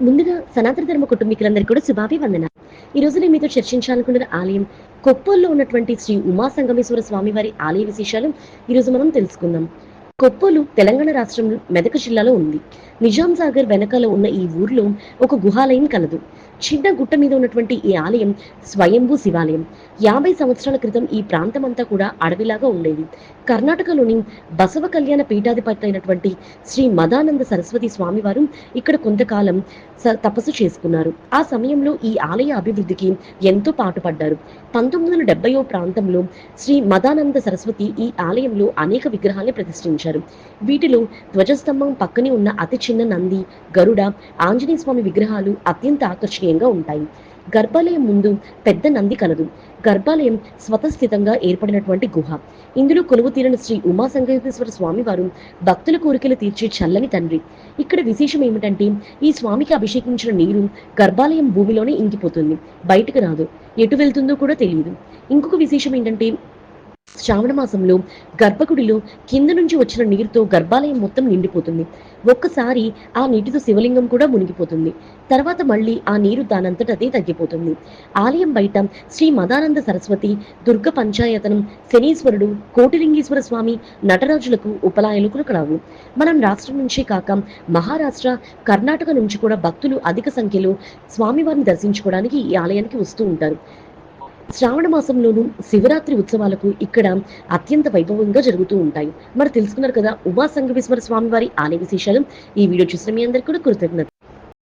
ముందుగా సనాతన ధర్మ కుటుంబీకులందరికీ కూడా శుభాభివందనాలు. ఈ రోజు నేను మీతో చర్చించాలనుకున్న ఆలయం కొప్పూరులో ఉన్నటువంటి శ్రీ ఉమా సంగమేశ్వర స్వామి వారి ఆలయ విశేషాలు ఈరోజు మనం తెలుసుకుందాం. కొప్పోలు తెలంగాణ రాష్ట్రం మెదక్ జిల్లాలో ఉంది. నిజాం సాగర్ వెనకాల ఉన్న ఈ ఊర్లో ఒక గుహాలయం కలదు. చిన్న గుట్ట మీద ఉన్నటువంటి ఈ ఆలయం స్వయంభూ శివాలయం. 50 సంవత్సరాల క్రితం ఈ ప్రాంతమంతా కూడా అడవిలాగా ఉండేది. కర్ణాటకలోని బసవ కళ్యాణ పీఠాధిపతి అయినటువంటి శ్రీ మదానంద సరస్వతి స్వామివారు ఇక్కడ కొంతకాలం తపస్సు చేసుకున్నారు. ఆ సమయంలో ఈ ఆలయ అభివృద్ధికి ఎంతో పాటుపడ్డారు. 1970 ప్రాంతంలో శ్రీ మదానంద సరస్వతి ఈ ఆలయంలో అనేక విగ్రహాలను ప్రతిష్ఠించారు. వీటిలో ధ్వజస్తంభం పక్కనే ఉన్న అతి చిన్న నంది, గరుడ, ఆంజనేయ స్వామి విగ్రహాలు అత్యంత ఆకర్షణీయంగా ఉంటాయి. గర్భాలయం ముందు పెద్ద నంది కలదు. గర్భాలయం స్వతస్థితంగా ఏర్పడినటువంటి గుహ. ఇందులో కొలువు తీరిన శ్రీ ఉమా సంగమేశ్వర స్వామి వారు భక్తుల కోరికలు తీర్చే చల్లని తండ్రి. ఇక్కడ విశేషం ఏమిటంటే ఈ స్వామికి అభిషేకించిన నీరు గర్భాలయం భూమిలోనే ఇంకిపోతుంది, బయటకు రాదు. ఎటు వెళ్తుందో కూడా తెలియదు. ఇంకొక విశేషం ఏంటంటే శ్రావణ మాసంలో గర్భగుడిలో కింద నుంచి వచ్చిన నీరుతో గర్భాలయం మొత్తం నిండిపోతుంది. ఒక్కసారి ఆ నీటితో శివలింగం కూడా మునిగిపోతుంది. తర్వాత మళ్ళీ ఆ నీరు దానంతట అదే తగ్గిపోతుంది. ఆలయం బయట శ్రీ మదానంద సరస్వతి, దుర్గ పంచాయతనం, శనీశ్వరుడు, కోటిలింగేశ్వర స్వామి, నటరాజులకు ఉపలాయకులు కలవు. మనం రాష్ట్రం నుంచే కాక మహారాష్ట్ర, కర్ణాటక నుంచి కూడా భక్తులు అధిక సంఖ్యలో స్వామివారిని దర్శించుకోవడానికి ఈ ఆలయానికి వస్తూ ఉంటారు. శ్రావణ మాసంలోనూ శివరాత్రి ఉత్సవాలకు ఇక్కడ అత్యంత వైభవంగా జరుగుతూ ఉంటాయి. మరి తెలుసుకున్నారు కదా ఉమా సంగమేశ్వర స్వామి వారి ఆలయ విశేషాలు. ఈ వీడియో చూసిన మీ అందరికీ కూడా కృతజ్ఞత.